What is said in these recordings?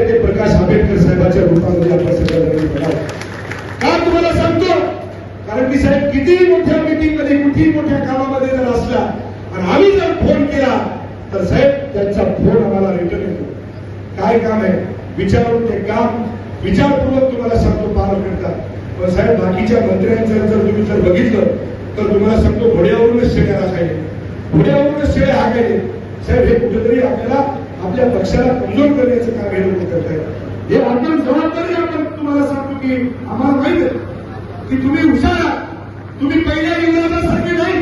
आहे ते प्रकाश आंबेडकर साहेबांच्या रूपामध्ये आपण सगळ्यांनी बनावं. का तुम्हाला सांगतो, कारण की साहेब किती मोठ्या मीटिंग मध्ये किती मोठ्या कामामध्ये जर असला आणि आम्ही जर फोन केला तर साहेब त्यांचा फोन आम्हाला रिटर्न येतो. काय काम आहे विचारून ते काम विचारपूर्वक तुम्हाला सांगतो पार करतात. पण साहेब बाकीच्या मंत्र्यांचं जर तुम्ही जर बघितलं तर तुम्हाला सांगतो घोड्यावरूनच शेळ्या राखायचे, घोड्यावरूनच शेळ्या हाकायचे. साहेब हे कुठेतरी आपल्याला आपल्या पक्षाला कमजोर करण्याचं काम हे लोक करत आहेत. हे आपण जबाबदारी आपण तुम्हाला सांगतो की आम्हाला माहित आहे की तुम्ही हुशार आहात, तुम्ही पहिल्या इंग्रजांसारखे नाही,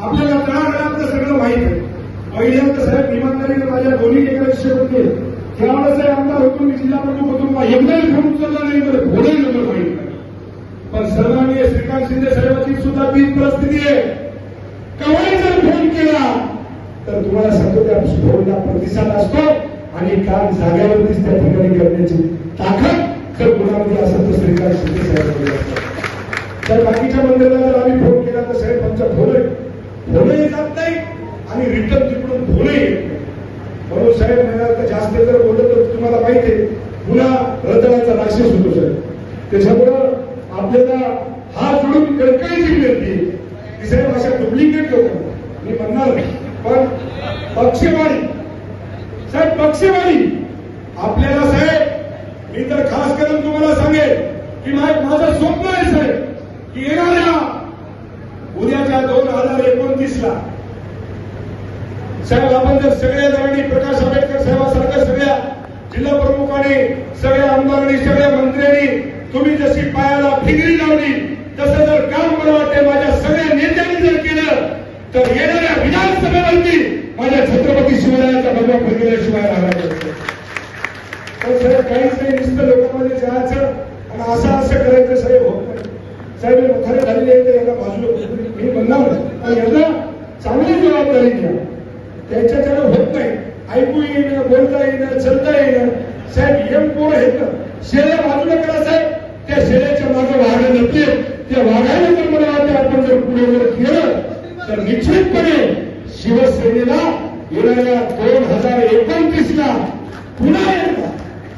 आपल्याला तळागाळातलं सगळं माहित आहे. पहिल्यांदा साहेब इमानदारीने माझ्या दोन्ही विषय होते त्यावेळेस आमदार होतो मी जिल्हा प्रमुख होतो एकदाही फोन उचलला नाही तर भोले नंबर माहित नाही. पण सन्माननीय श्रीकांत शिंदे साहेबांची सुद्धा तीच परिस्थिती आहे. केव्हाही जर फोन केला तर तुम्हाला सांगतो त्या फोनला प्रतिसाद असतो आणि काम जाग्यावरतीच त्या ठिकाणी करण्याची ताकद जर गुणामध्ये असेल तर श्रीकांत शिंदे साहेबांकडे असतात. तर बाकीच्या मंडळाला जर आम्ही फोन केला तर साहेब आमचा फोनही जात नाही आणि रिटर्न तिकडून फोनही येत नाही. म्हणून साहेब म्हणाल जास्त जर बोललं तर तुम्हाला माहिती आहे पुन्हा रंजनाचा राक्षस होतो साहेब. त्याच्यामुळं आपल्याला हात जोडून कळकळीची विनंती की साहेब अशा डुप्लिकेट लोकांना मी म्हणणार पण पक्षवाडी साहेब पक्षवाडी आपल्याला साहेब मी तर खास करून तुम्हाला सांगेल की माझं स्वप्न आहे साहेब की येणाऱ्या उद्याच्या 2029ला साहेब आपण जर सगळ्या जणांनी प्रकाश आंबेडकर साहेबांसारख्या सगळ्या जिल्हा प्रमुखांनी सगळ्या आमदारांनी सगळ्या मंत्र्यांनी तुम्ही जशी पायाला फिगरी लावली तसं जर काम मला वाटते माझ्या सगळ्या नेत्यांनी जर केलं तर येणाऱ्या विधानसभेवरती माझ्या छत्रपती शिवरायांचा भगवा फडकल्याशिवाय राहणार नाही. पण साहेब काहीच नाही नुसतं लोकांमध्ये जायचं आणि असं करायचं साहेब होत नाही. साहेब खरे झालेले आहे याला बाजूला मी म्हणणार पण याला चांगली जबाबदारी घ्या. त्याच्याकडे होत नाही ऐकू येणं बोलता येणं चलता येणं साहेब एम पोर आहेत ना शेळ्या बाजूला करा साहेब त्या शेळ्याच्या मागे वाघ नसते त्या वाघाने जर मला वाटतं आपण जर पुढे वर केलं तर निश्चितपणे शिवसेनेला येणाऱ्या 2029ला पुन्हा एकदा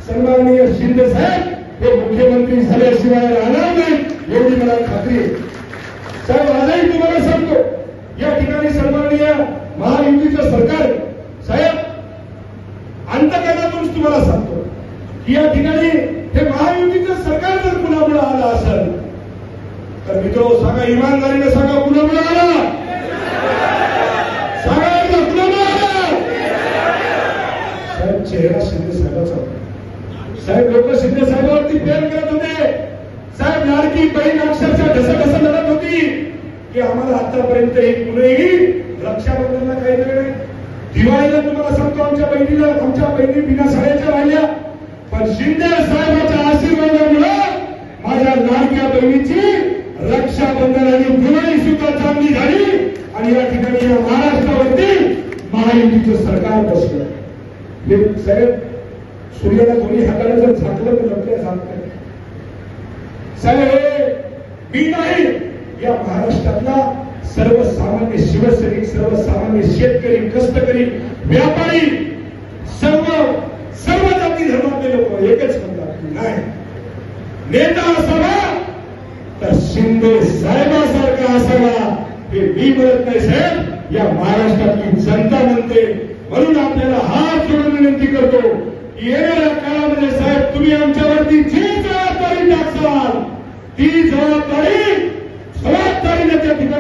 सन्माननीय शिंदे साहेब हे मुख्यमंत्री झाल्याशिवाय राहणार नाही एवढी मला खात्री आहे. साहेब आजही तुम्हाला सांगतो या ठिकाणी सन्माननीय महायुतीचं सरकार साहेब अंतकरणातून तुम्हाला सांगतो की या ठिकाणी हे महायुतीचं सरकार जर कुणामुळे आलं असेल तर मित्र सांगा इमानदारीने सांगा कुणामुळे आला सांगा कुणामुळे आला. साहेब चेहरा शिंदे साहेबाचा होता. साहेब लोक शिंदे साहेबांवरती प्रेम करत होते. साहेब लाडकी बहीण अक्षरशः ढसढस लढत होती की आम्हाला आतापर्यंत एक मुलगी रक्षाबंधनला काही नाही. दिवाळीला तुम्हाला सांगतो आमच्या बहिणी बिना साड्याच्या राहिल्या पण शिंदे साहेबांच्या आशीर्वादामुळे माझ्या लाडक्या बहिणीची रक्षाबंधन आणि दिवाळी सुद्धा चांगली झाली आणि या ठिकाणी या महाराष्ट्रावरती महायुतीचं सरकार बसलं. हे साहेब सूर्याला दोन्ही हाताला जर झाकलं तर लपल्या जात नाही. साहेब हे मी नाही या महाराष्ट्रातला सर्वसामान्य शिवसैनिक सर्वसामान्य शेतकरी कष्टकरी व्यापारी सर्व जाती धर्मातले लोक एकच म्हणतात नाही नेता असावा तर शिंदे साहेबांसारखा असावा हे मी म्हणत नाही साहेब या महाराष्ट्रातली जनता म्हणते. म्हणून आपल्याला हात जोडून विनंती करतो की येणाऱ्या काळामध्ये साहेब तुम्ही आमच्यावरती जी जबाबदारी टाकसाल ती जबाबदारीने त्या ठिकाणी